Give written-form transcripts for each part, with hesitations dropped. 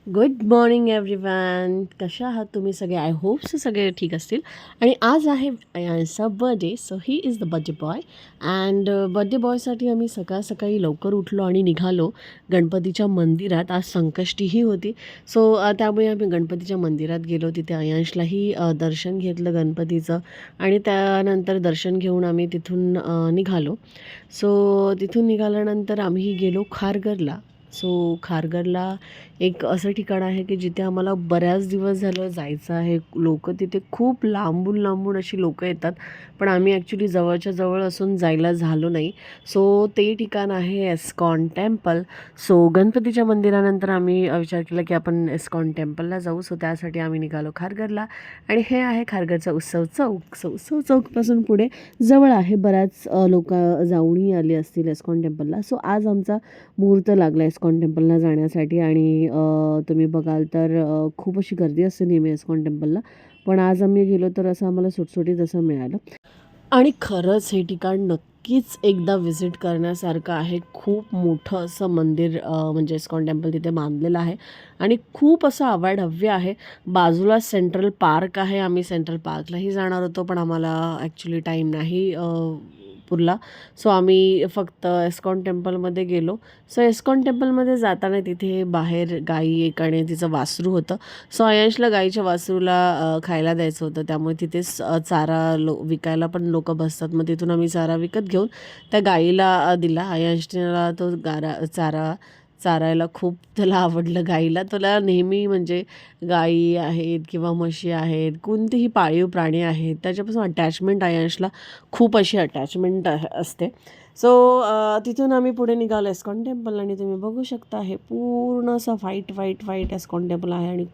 Good morning everyone. कशा आहात तुम्ही सगळे? आय होप्स सगळे ठीक असतील. आणि आज आहे अयांशचा birthday, so he is the birthday boy. And birthday बॉयसाठी आम्ही सकाळ सकाळी लवकर उठलो आणि निघालो गणपतीच्या मंदिरात. आज संकष्टीही होती, सो त्यामुळे आम्ही गणपतीच्या मंदिरात गेलो. तिथे अयांशलाही दर्शन घेतलं गणपतीचं, आणि त्यानंतर दर्शन घेऊन आम्ही तिथून निघालो. सो तिथून निघाल्यानंतर आम्ही गेलो खारघरला. सो खारघरला एक असं ठिकाण आहे की जिथे आम्हाला बऱ्याच दिवस झालं जायचं आहे. लोकं तिथे खूप लांबून लांबून अशी लोकं येतात, पण आम्ही ॲक्च्युली जवळच्या जवळ असून जायला झालो नाही. सो ते ठिकाण आहे एस्कॉन टेम्पल. सो गणपतीच्या मंदिरानंतर आम्ही विचार केला की आपण एस्कॉन टेम्पलला जाऊ. सो त्यासाठी आम्ही निघालो खारघरला, आणि हे आहे खारघरचा उत्सव चौक. सो उत्सव चौकपासून पुढे जवळ आहे. बऱ्याच लोक जाऊनही आले असतील एस्कॉन टेम्पलला. सो आज आमचा मुहूर्त लागला एस्कॉन टेम्पलला जाण्यासाठी, आणि तुम्ही बघाल तर खूप अशी गर्दी असते नेहमी एस्कॉन टेम्पलला, पण आज आम्ही गेलो तर असं आम्हाला सुटसुटीत असं मिळालं. आणि खरंच हे ठिकाण नक्कीच एकदा व्हिजिट करण्यासारखं आहे. खूप मोठं असं मंदिर म्हणजे इस्कॉन टेम्पल तिथे बांधलेलं आहे, आणि खूप असं अवाढव्य आहे. बाजूला सेंट्रल पार्क आहे. आम्ही सेंट्रल पार्कलाही जाणार होतो, पण आम्हाला ॲक्च्युली टाईम नाही पुरला. सो आम्ही फक्त इस्कॉन टेम्पलमध्ये गेलो. सो इस्कॉन टेम्पलमध्ये जाताना तिथे बाहेर गाई एक आणि तिचं वासरू होतं. सो अयांशला गाईच्या वासरूला खायला द्यायचं होतं, त्यामुळे तिथेच चारा विकायला पण लोकं बसतात. मग तिथून आम्ही चारा विकत घेऊन त्या गाईला दिला. अयांशला तो चारा चारायला खूप त्याला आवडलं. गाईला त्याला नेहमी म्हणजे गाई आहेत किंवा म्हशी आहेत, कोणतेही पाळीव प्राणी आहेत, त्याच्यापासून अटॅचमेंट अयांशला खूप अशी अटॅचमेंट असते. सो तिथून आम्ही पुढे निघालो इस्कॉन टेम्पल, आणि तुम्ही बघू शकता हे पूर्ण असं व्हाईट इस्कॉन टेम्पल आहे, आणि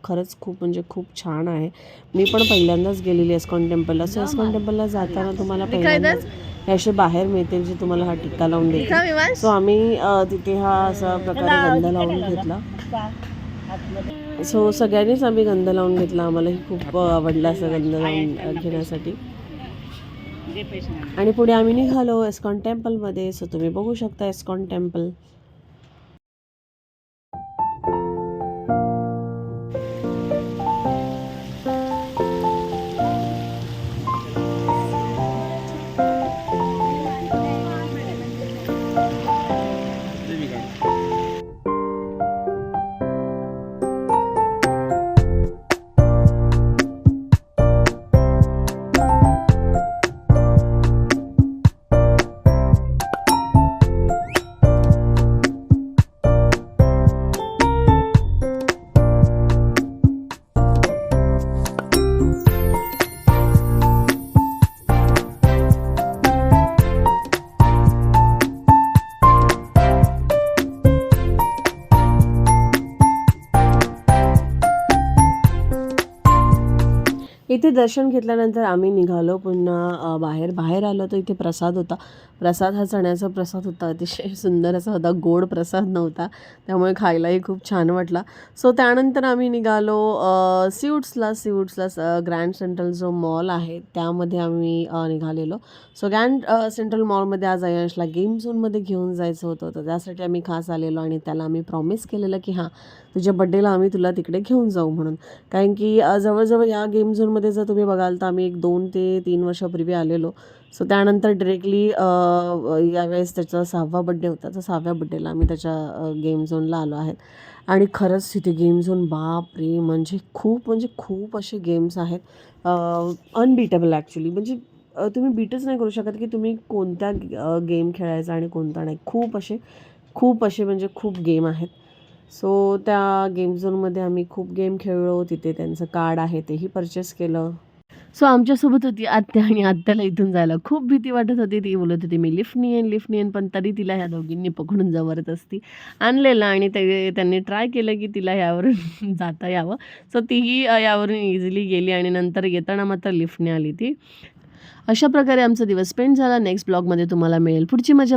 खरंच खूप म्हणजे खूप छान आहे. मी पण पहिल्यांदाच गेलेली इस्कॉन टेम्पलला. सो इस्कॉन टेम्पलला जाताना तुम्हाला पहिल्यांदाच हे असे बाहेर मिळतील जे तुम्हाला हा टिक्का लावून देतील. सो आम्ही तिथे हा असा प्रकारे गंध लावून घेतला. सो सगळ्यांनीच आम्ही गंध लावून घेतला. आम्हालाही खूप आवडला असं गंध लावून घेण्यासाठी. आणि पुढे आम्ही निघालो इस्कॉन टेम्पलमध्ये. सो तुम्ही बघू शकता इस्कॉन टेम्पल. इथे दर्शन घेतल्यानंतर आम्ही निघालो पुन्हा बाहेर आलो तर इथे प्रसाद होता. प्रसाद हा चण्याचा प्रसाद होता. अतिशय सुंदर असा होता. गोड प्रसाद नव्हता, त्यामुळे खायलाही खूप छान वाटला. सो त्यानंतर आम्ही निघालो स्यूट्सला ग्रँड सेंट्रल जो मॉल आहे त्यामध्ये आम्ही निघालेलो. सो ग्रँड सेंट्रल मॉलमध्ये आज अयांशला गेम झोनमध्ये घेऊन जायचं होतं, तर त्यासाठी आम्ही खास आलेलो, आणि त्याला आम्ही प्रॉमिस केलेलं की हां, तुझ्या बड्डेला आम्ही तुला तिकडे घेऊन जाऊ म्हणून. कारण की जवळजवळ या गेम झोनमध्ये जर तुम्ही बघाल तर आम्ही एक 2 ते 3 वर्षापूर्वी आलेलो. सो त्यानंतर डिरेक्टली यावेळेस त्याचा 6वा बड्डे होता, तर 6व्या बड्डेला आम्ही त्याच्या गेम झोनला आलो आहेत. आणि खरंच तिथे गेम झोन बापरे, म्हणजे खूप असे गेम्स आहेत. अनबीटेबल ॲक्च्युली, म्हणजे तुम्ही बीटच नाही करू शकत की तुम्ही कोणत्या गेम खेळायचा आणि कोणता नाही. खूप असे म्हणजे खूप गेम आहेत. सो त्या गेम झोनमध्ये आम्ही खूप गेम खेळलो. तिथे त्यांचं कार्ड आहे तेही परचेस केलं. सो आमच्यासोबत होती आत्या, आणि आत्याला इथून जायला खूप भीती वाटत होती. ती बोलत होती मी लिफ्टनी येईन, पण तरी तिला ह्या दोघींनी पकडून जबरदस्ती आणलेलं, आणि त्यांनी ट्राय केलं की तिला यावरून जाता यावं. सो तीही यावरून इझिली गेली, आणि नंतर येताना मात्र लिफ्टने आली ती. अशा प्रकारे आमचा दिवस स्पेंड झाला. नेक्स्ट ब्लॉगमध्ये तुम्हाला मिळेल पुढची मजा.